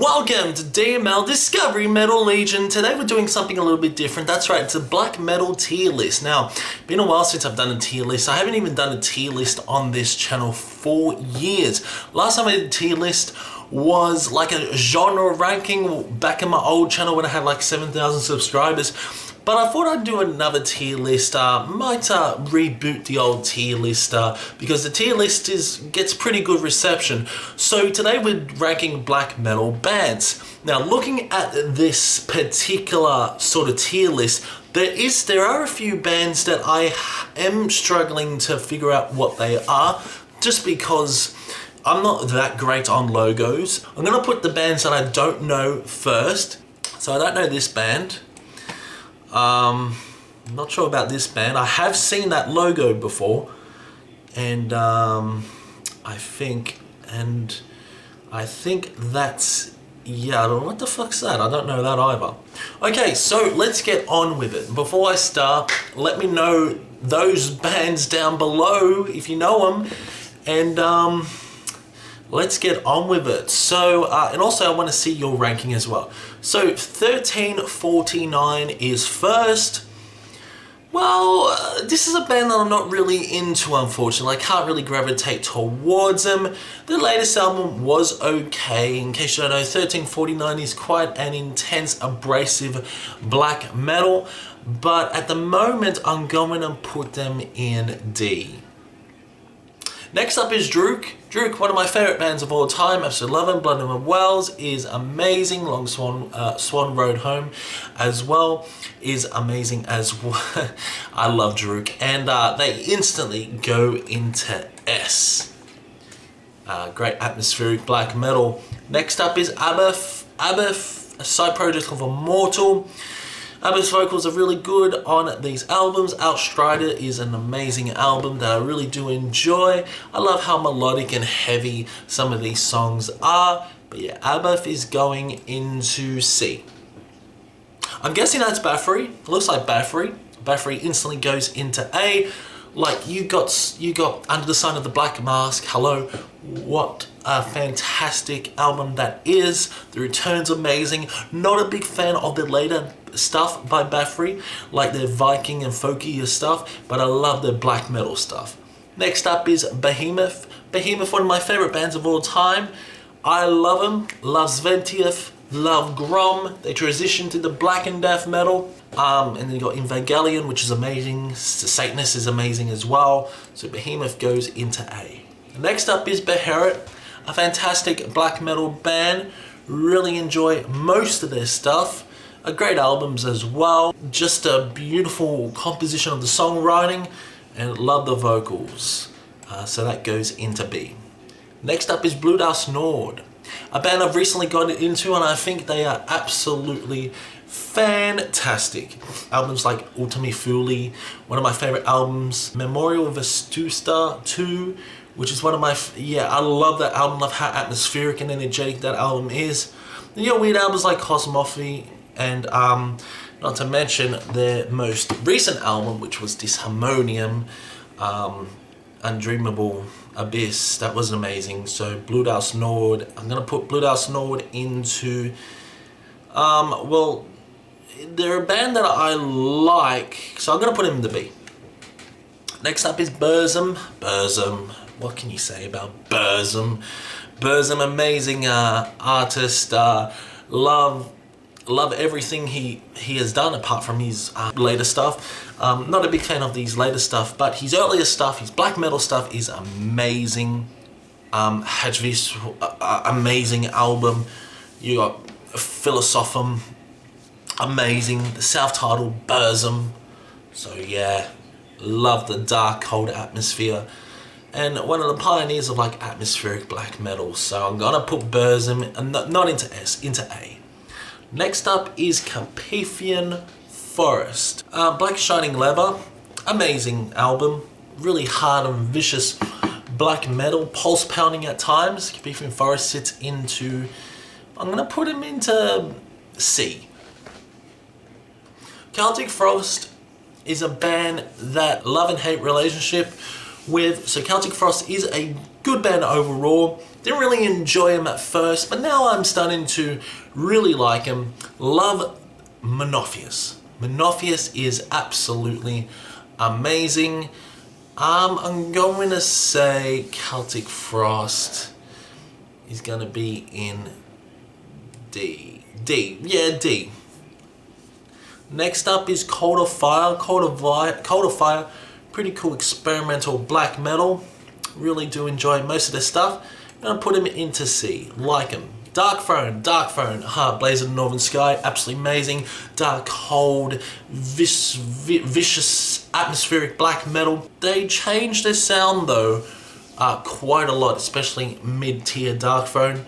Welcome to DML Discovery Metal Legion. Today we're doing something a little bit different. That's right, it's a black metal tier list. Now, been a while since I've done a tier list. I haven't even done a tier list on this channel for years. Last time I did a tier list was like a genre ranking back in my old channel when I had like 7,000 subscribers. But I thought I'd do another tier list, might reboot the old tier list because the tier list gets pretty good reception. So today we're ranking black metal bands. Now looking at this particular sort of tier list, there are a few bands that I am struggling to figure out what they are, just because I'm not that great on logos. I'm gonna put the bands that I don't know first. So I don't know this band. I'm not sure about this band. I have seen that logo before, and I think that's, yeah, I don't know what the fuck's that. I don't know that either. Okay, so let's get on with it. Before I start, let me know those bands down below if you know them, and let's get on with it. So, and also I want to see your ranking as well. So 1349 is first. Well, this is a band that I'm not really into, unfortunately. I can't really gravitate towards them. The latest album was okay. In case you don't know, 1349 is quite an intense, abrasive black metal. But at the moment, I'm going to put them in D. Next up is Drook. Drook, one of my favourite bands of all time. Absolutely love them. Blood and Wells is amazing. Long Swan Road Home as well is amazing as well. I love Drook. And they instantly go into S. Great atmospheric black metal. Next up is Abath. Abath, a side project of Immortal. Abath's vocals are really good on these albums. Outstrider is an amazing album that I really do enjoy. I love how melodic and heavy some of these songs are. But yeah, Abath is going into C. I'm guessing that's Bathory. It looks like Bathory. Bathory instantly goes into A. Like you got Under the Sign of the Black Mask. Hello, what a fantastic album that is. The Return's amazing. Not a big fan of the later stuff by Bathory, like their Viking and folkier stuff, but I love their black metal stuff. Next up is Behemoth. Behemoth, one of my favorite bands of all time. I love them. Love Sventieth. Love Grom. They transitioned to the black and death metal. And then you got Evangelion, which is amazing. Satanist is amazing as well. So Behemoth goes into A. Next up is Beherit, a fantastic black metal band. Really enjoy most of their stuff. Great albums as well. Just a beautiful composition of the songwriting, and love the vocals. So that goes into B. Next up is Blue Dust Nord, a band I've recently got into, and I think they are absolutely fantastic. Albums like Ultimi Thule, one of my favorite albums. Memorial Vestusta 2, which is one of my, I love that album. Love how atmospheric and energetic that album is. And you know, weird albums like Cosmophy, and not to mention their most recent album, which was Disharmonium, Undreamable Abyss. That was amazing. So Blue Dust Nord, I'm gonna put Blue Dust Nord into, well, they're a band that I like, so I'm gonna put them in the B. Next up is Burzum. Burzum, what can you say about Burzum? Burzum, amazing artist. Love everything he has done apart from his later stuff. Not a big fan of these later stuff, but his earlier stuff, his black metal stuff is amazing. Hajvis, amazing album. You got Philosophum, amazing. The self-titled Burzum. So yeah, love the dark, cold atmosphere. And one of the pioneers of like atmospheric black metal. So I'm gonna put Burzum, and not into S, into A. Next up is Carpathian Forest. Black Shining Leather, amazing album. Really hard and vicious black metal, pulse pounding at times. Carpathian Forest sits into, I'm gonna put him into C. Celtic Frost is a band that love and hate relationship with. So Celtic Frost is a good band overall. Didn't really enjoy him at first, but now I'm starting to really like him. Love Monophius. Monophius is absolutely amazing. I'm going to say Celtic Frost is going to be in D. Yeah, D. Next up is Cold of Fire. Cold of Fire, pretty cool experimental black metal. Really do enjoy most of this stuff. I'm going to put him into C. Like him. Darkthrone, Blaze of the Northern Sky, absolutely amazing. Dark, cold, vicious, atmospheric black metal. They changed their sound though quite a lot, especially mid-tier Darkthrone,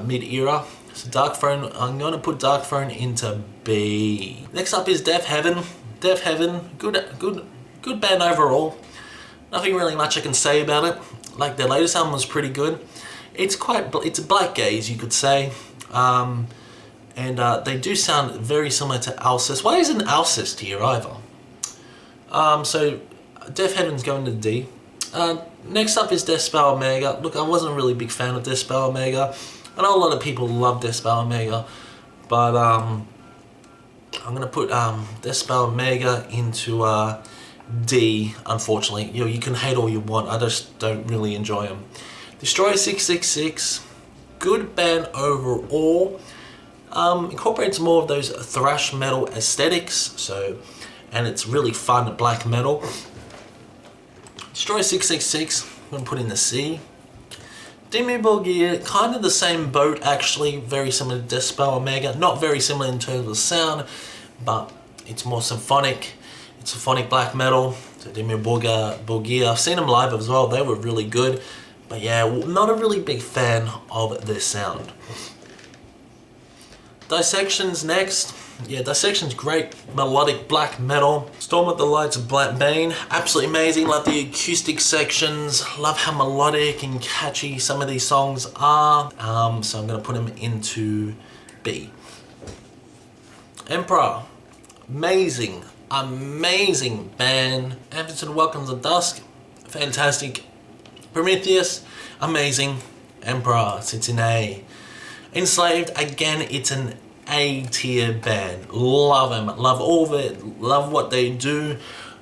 mid-era. So Darkthrone, I'm going to put Darkthrone into B. Next up is Deafheaven. Deafheaven, good band overall. Nothing really much I can say about it. Like their latest album was pretty good. It's a black gaze, you could say, and they do sound very similar to Alcest. Why isn't Alcest here either? So Deafheaven's going to D. Next up is Deathspell Omega. Look, I wasn't a really big fan of Deathspell Omega. I know a lot of people love Deathspell Omega, but I'm gonna put Deathspell Omega into D. Unfortunately, you can hate all you want. I just don't really enjoy them. Destroyer 666, good band overall. Incorporates more of those thrash metal aesthetics, and it's really fun black metal. Destroyer 666, I'm gonna put in the C. Dimmu Borgir, kind of the same boat actually, very similar to Deathspell Omega. Not very similar in terms of sound, but it's more symphonic. It's symphonic black metal. So Dimmu Borgir, I've seen them live as well, they were really good. But yeah, not a really big fan of their sound. Dissection's next. Yeah, Dissection's great melodic black metal. Storm at the Lights of Black Bane, absolutely amazing. Love the acoustic sections. Love how melodic and catchy some of these songs are. So I'm gonna put them into B. Emperor, amazing band. Everton Welcomes the Dusk, fantastic. Prometheus, amazing. Emperor sits in A. Enslaved, again, it's an A tier band. Love them, love all of it, love what they do.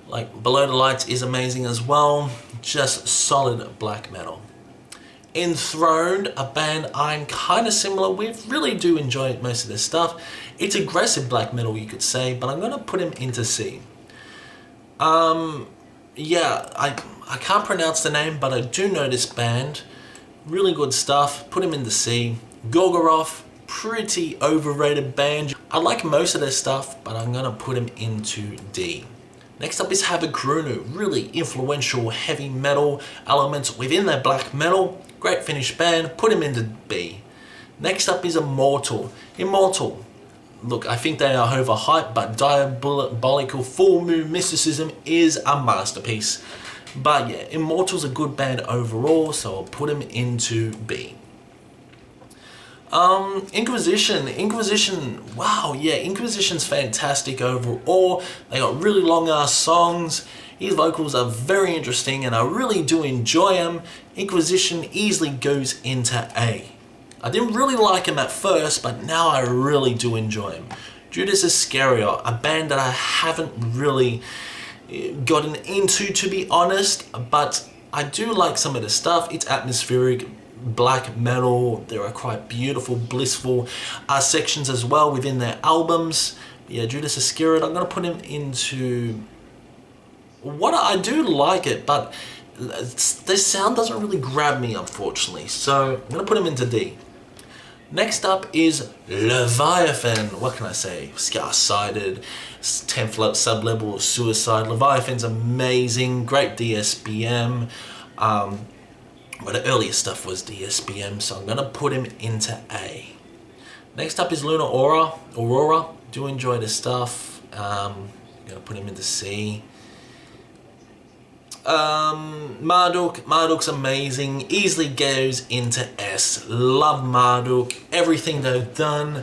Like Below the Lights is amazing as well. Just solid black metal. Enthroned, a band I'm kind of similar with. Really do enjoy most of this stuff. It's aggressive black metal, you could say, but I'm gonna put him into C. Yeah, I can't pronounce the name, but I do know this band. Really good stuff. Put him in the C. Gorgoroth, pretty overrated band. I like most of their stuff, but I'm gonna put him into D. Next up is Havok, really influential heavy metal elements within their black metal. Great Finnish band. Put him into B. Next up is Immortal. Immortal. Look, I think they are overhyped, but Diabolical Full Moon Mysticism is a masterpiece. But yeah, Immortal's a good band overall, so I'll put him into B. Inquisition, wow, yeah, Inquisition's fantastic overall. They got really long ass songs. His vocals are very interesting and I really do enjoy them. Inquisition easily goes into A. I didn't really like him at first, but now I really do enjoy him. Judas Iscariot, a band that I haven't really gotten into, to be honest, but I do like some of the stuff. It's atmospheric black metal. There are quite beautiful, blissful sections as well within their albums. But yeah, Judas Iscariot, I'm gonna put him into what I do like it, but this sound doesn't really grab me, unfortunately. So I'm gonna put him into D. Next up is Leviathan. What can I say? Scar-sided, 10th sub-level Suicide. Leviathan's amazing, great DSBM. But the earlier stuff was DSBM, so I'm gonna put him into A. Next up is Lunar Aurora. Do enjoy the stuff. I'm gonna put him into C. Marduk's amazing, easily goes into S. Love Marduk, everything they've done,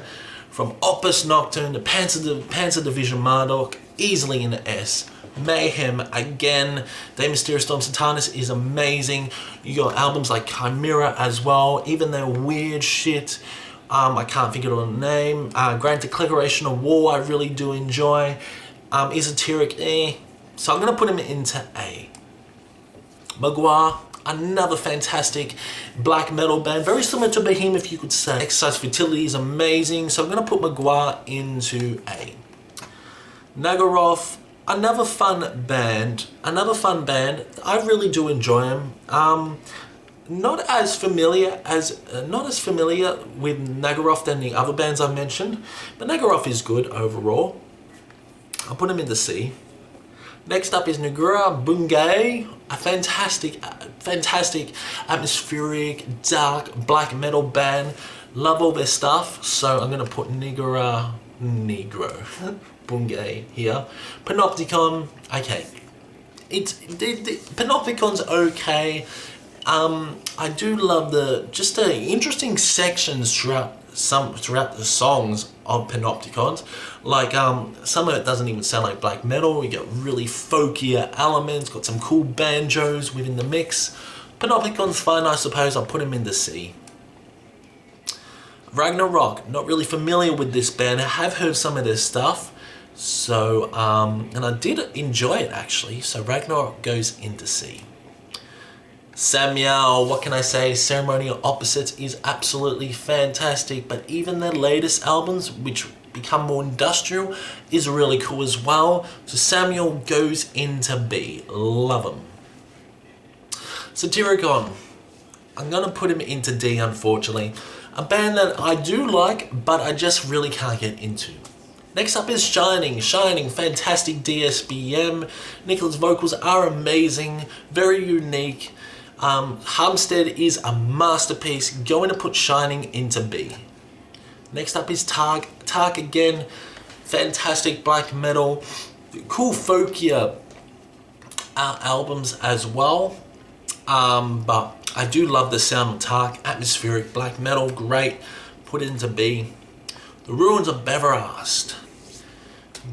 from Opus Nocturne to Panzer Division Marduk, easily into S. mayhem again. De Mysterious Storm Satanas is amazing. You got albums like Chimera as well, even their weird shit. I can't figure out the name. Grand Declaration of War, I really do enjoy. Esoteric, so I'm gonna put him into A. Magua, another fantastic black metal band, very similar to Behemoth, you could say. Exercise Futility is amazing, so I'm gonna put Magua into A. Nagaroth, another fun band. I really do enjoy them. Not as familiar with Nagaroth than the other bands I mentioned, but Nagaroth is good overall. I'll put him into C. Next up is Nagura Bungay, a fantastic atmospheric, dark black metal band. Love all their stuff, so I'm gonna put Negro Bungay here. Panopticon, okay. Panopticon's okay. I do love the interesting sections throughout the songs of Panopticons. Like some of it doesn't even sound like black metal. You get really folkier elements, got some cool banjos within the mix. Panopticon's fine, I suppose. I'll put him into C. Ragnarok, not really familiar with this band. I have heard some of their stuff. So, and I did enjoy it actually. So Ragnarok goes into C. Samuel, what can I say? Ceremonial Opposites is absolutely fantastic, but even their latest albums, which become more industrial, is really cool as well. So Samuel goes into B. Love him. Satyricon, I'm gonna put him into D, unfortunately. A band that I do like, but I just really can't get into. Next up is Shining. Shining, fantastic DSBM. Nicholas' vocals are amazing, very unique. Harmstead is a masterpiece. Going to put Shining into B. Next up is Tark. Tark again, fantastic black metal, cool folkier albums as well. But I do love the sound of Tark. Atmospheric black metal, great. Put it into B. The Ruins of Beverast.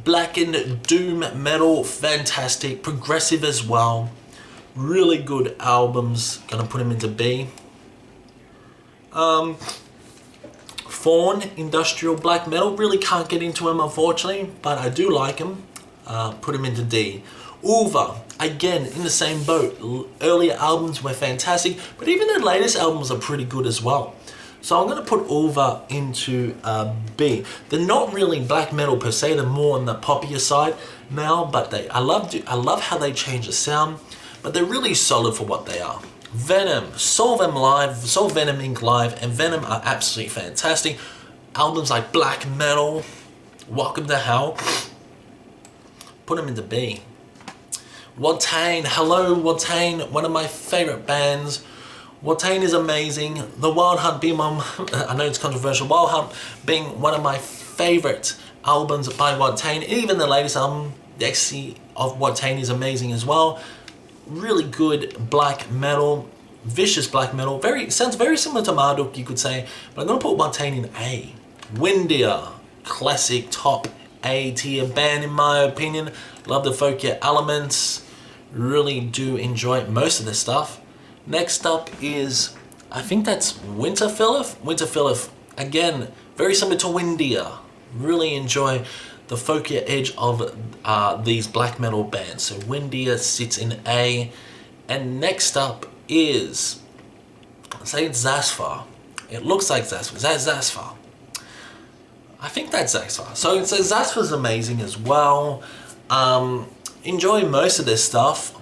Blackened doom metal, fantastic. Progressive as well. Really good albums. Gonna put him into B. Fawn, industrial black metal. Really can't get into him, unfortunately, but I do like him. Put him into D. Ulva, again, in the same boat. Earlier albums were fantastic, but even their latest albums are pretty good as well. So I'm gonna put Ulva into B. They're not really black metal per se. They're more on the poppier side now, but I love how they change the sound. But they're really solid for what they are. Venom, Soul Venom Inc. Live, and Venom are absolutely fantastic. Albums like Black Metal, Welcome to Hell, put them into B. Watain, hello Watain, one of my favorite bands. Watain is amazing. The Wild Hunt being I know it's controversial, Wild Hunt being one of my favorite albums by Watain. Even the latest album, the Ecstasy of Watain, is amazing as well. Really good black metal, vicious black metal. Sounds very similar to Marduk, you could say, but I'm gonna put Watain in A. Windia, classic top A tier band in my opinion. Love the folkier elements. Really do enjoy most of the stuff. Next up is, I think that's Winterfellith. Winterfellith, again, very similar to Windia. Really enjoy the folkier edge of these black metal bands. So Windia sits in A. And next up is, say it's Zasfar. It looks like Zasfar. Is that Zasfar? I think that's Zasfar. So Zasfar's amazing as well. Enjoy most of this stuff.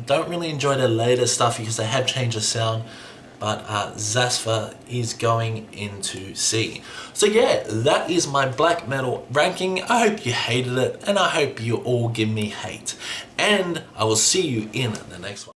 Don't really enjoy the later stuff because they have changed the sound. But Zasfar is going into C. So yeah, that is my black metal ranking. I hope you hated it, and I hope you all give me hate. And I will see you in the next one.